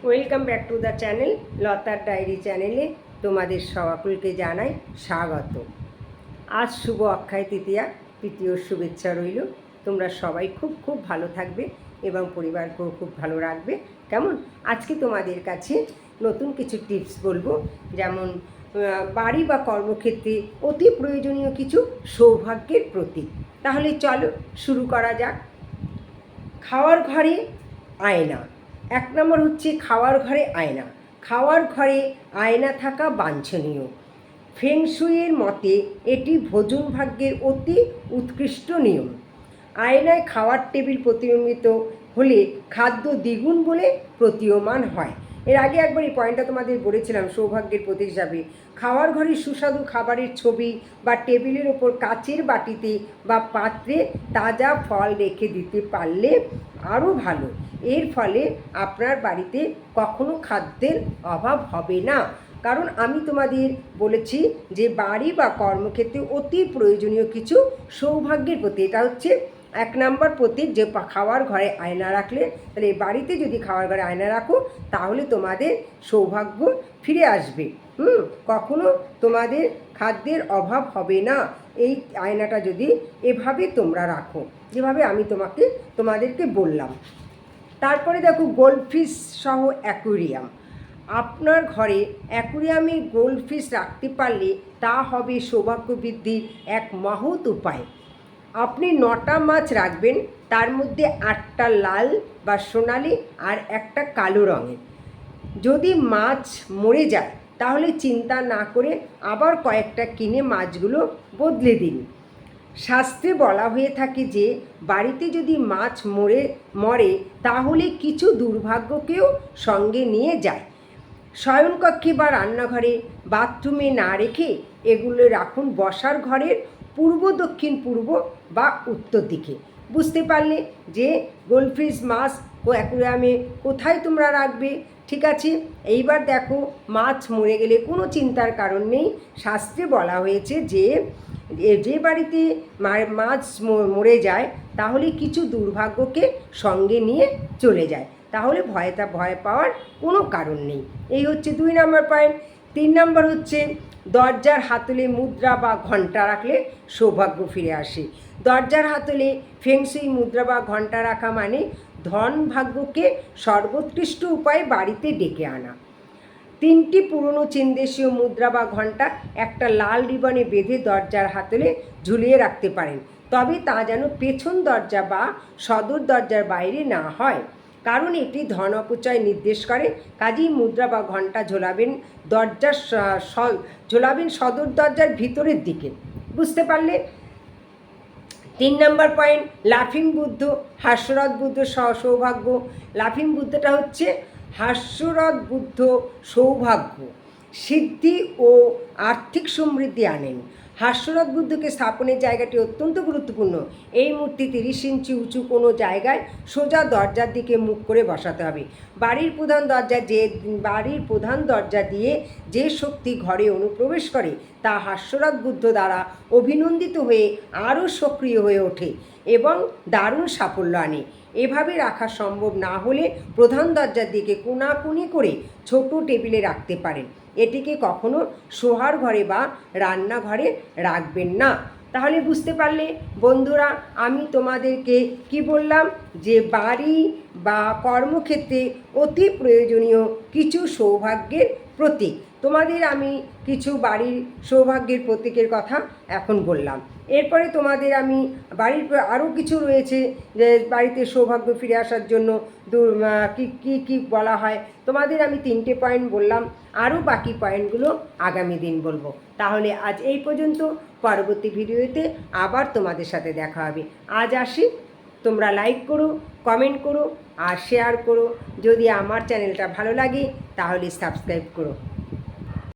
Welcome back to the channel লতার diary চ্যানেলে তোমাদের সকলকে জানাই স্বাগত। আজ শুভ অক্ষয় তৃতীয়া, তৃতীয় শুভেচ্ছা রইল। তোমরা সবাই খুব খুব ভালো থাকবে এবং পরিবারকেও খুব ভালো রাখবে। কেমন? আজকে তোমাদের কাছে নতুন কিছু টিপস বলবো, যেমন বাড়ি বা কর্মক্ষেত্রে অতি প্রয়োজনীয় কিছু সৌভাগ্যের প্রতীক। তাহলে চলো শুরু করা যাক। খাওয়ার ঘরে আয়না। এক নম্বর হচ্ছে খাওয়ার ঘরে আয়না। খাওয়ার ঘরে আয়না থাকা বাঞ্ছনীয়। ফেংশুইয়ের মতে এটি ভোজন ভাগ্যের অতি উৎকৃষ্ট নিয়ম। আয়নায় খাওয়ার টেবিল প্রতিবিম্বিত হলে খাদ্য দ্বিগুণ বলে প্রতীয়মান হয়। এর আগে একবার এই পয়েন্টটা তোমাদের বলেছিলাম, সৌভাগ্যের প্রতীক হিসাবে খাওয়ার ঘরে সুস্বাদু খাবারের ছবি বা টেবিলের ওপর কাচের বাটিতে বা পাত্রে তাজা ফল রেখে দিতে পারলে আরও ভালো। এর ফলে আপনার বাড়িতে কখনো খাদ্যের অভাব হবে না। কারণ আমি তোমাদের বলেছি যে বাড়ি বা কর্মক্ষেত্রে অতি প্রয়োজনীয় কিছু সৌভাগ্যের প্রতীক। এটা হচ্ছে এক নম্বর প্রতীক, যে খাওয়ার ঘরে আয়না রাখলে, তাহলে বাড়িতে যদি খাওয়ার ঘরে আয়না রাখো তাহলে তোমাদের সৌভাগ্য ফিরে আসবে। কখনো তোমাদের খাদ্যের অভাব হবে না এই আয়নাটা যদি এভাবে তোমরা রাখো, যেভাবে আমি তোমাদেরকে বললাম। তারপরে দেখো, গোল্ডফিশ সহ অ্যাকুয়ারিয়াম। আপনার ঘরে অ্যাকুয়ারিয়ামে গোল্ডফিশ রাখতে পারলে তা হবে সৌভাগ্য বৃদ্ধির এক মহৎ উপায়। আপনি 9টা মাছ রাখবেন, তার মধ্যে 8টা লাল বা সোনালি আর একটা কালো রঙের। যদি মাছ মরে যায় তাহলে চিন্তা না করে আবার কয়েকটা কিনে মাছগুলো বদলে দিন। শাস্ত্রে বলা হয়ে থাকে যে বাড়িতে যদি মাছ মরে তাহলে কিছু দুর্ভাগ্যকেও সঙ্গে নিয়ে যায়। শয়নকক্ষে বা রান্নাঘরে, বাথরুমে না রেখে এগুলো রাখুন বসার ঘরের পূর্ব, দক্ষিণ, পূর্ব বা উত্তর দিকে। বুঝতে পারলে যে গোল্ডফিশ মাছ অ্যাকুয়ারিয়ামে কোথায় তোমরা রাখবে। ঠিক আছে, এইবার দেখো, মাছ মরে গেলে কোনো চিন্তার কারণ নেই। শাস্ত্রে বলা হয়েছে যে বাড়িতে মাছ মরে যায় তাহলে কিছু দুর্ভাগ্যকে সঙ্গে নিয়ে চলে যায়, তাহলে ভয় পাওয়ার কোনো কারণ নেই। এই হচ্ছে 2 নম্বর পয়েন্ট। 3 নম্বর হচ্ছে দরজার হাতলে মুদ্রা বা ঘণ্টা রাখলে সৌভাগ্য ফিরে আসে। দরজার হাতলে ফেংশুই মুদ্রা বা ঘণ্টা রাখা মানে ধন ভাগ্যকে সর্বোৎকৃষ্ট উপায়ে বাড়িতে ডেকে আনা। 3টি পুরনো চীনদেশীয় মুদ্রা বা ঘণ্টা একটা লাল রিবনে বেঁধে দরজার হাতলে ঝুলিয়ে রাখতে পারেন, তবে তা যেন পেছন দরজা বা সদর দরজার বাইরে না হয়, কারণ এটি ধন অপচয় নির্দেশ করে। কাজেই মুদ্রা বা ঘণ্টা ঝোলাবেন সদর দরজার ভিতরের দিকে। বুঝতে পারলে? 3 নম্বর পয়েন্ট, লাফিং বুদ্ধ, হাস্যরথ বুদ্ধ সৌভাগ্য। লাফিং বুদ্ধটা হচ্ছে হাস্যরথ বুদ্ধ সৌভাগ্য, সিদ্ধি ও আর্থিক সমৃদ্ধি আনেন। হাস্যরথ বুদ্ধকে স্থাপনের জায়গাটি অত্যন্ত গুরুত্বপূর্ণ। এই মূর্তি 30 ইঞ্চি উঁচু কোনো জায়গায় সোজা দরজার দিকে মুখ করে বসাতে হবে। বাড়ির প্রধান দরজা দিয়ে যে শক্তি ঘরে অনুপ্রবেশ করে তা হাস্যরথ বুদ্ধ দ্বারা অভিনন্দিত হয়ে আরও সক্রিয় হয়ে ওঠে এবং দারুণ সাফল্য আনে। এভাবে রাখা সম্ভব না হলে প্রধান দরজার দিকে কোণাকুনি করে ছোট টেবিলে রাখতে পারেন। এটিকে কখনো শোয়ার ঘরে বা রান্নাঘরে রাখবেন না। তাহলে বুঝতে পারলে বন্ধুরা, আমি তোমাদেরকে কি বললাম, যে বাড়ি বা কর্মক্ষেত্রে অতি প্রয়োজনীয় কিছু সৌভাগ্যের প্রতীক। তোমাদের আমি কিছু বাড়ির সৌভাগ্যের প্রতীকের কথা এখন বললাম। এরপরে তোমাদের আমি বাড়ির আরও কিছু রয়েছে, যে বাড়িতে সৌভাগ্য ফিরে আসার জন্য কি বলা হয়। তোমাদের আমি 3টে পয়েন্ট বললাম, আরও বাকি পয়েন্টগুলো আগামী দিন বলবো। তাহলে আজ এই পর্যন্ত, পরবর্তী ভিডিওতে আবার তোমাদের সাথে দেখা হবে। আজ আসি, তোমরা লাইক করো, কমেন্ট করো আর শেয়ার করো। যদি আমার চ্যানেলটা ভালো লাগে তাহলে সাবস্ক্রাইব করো।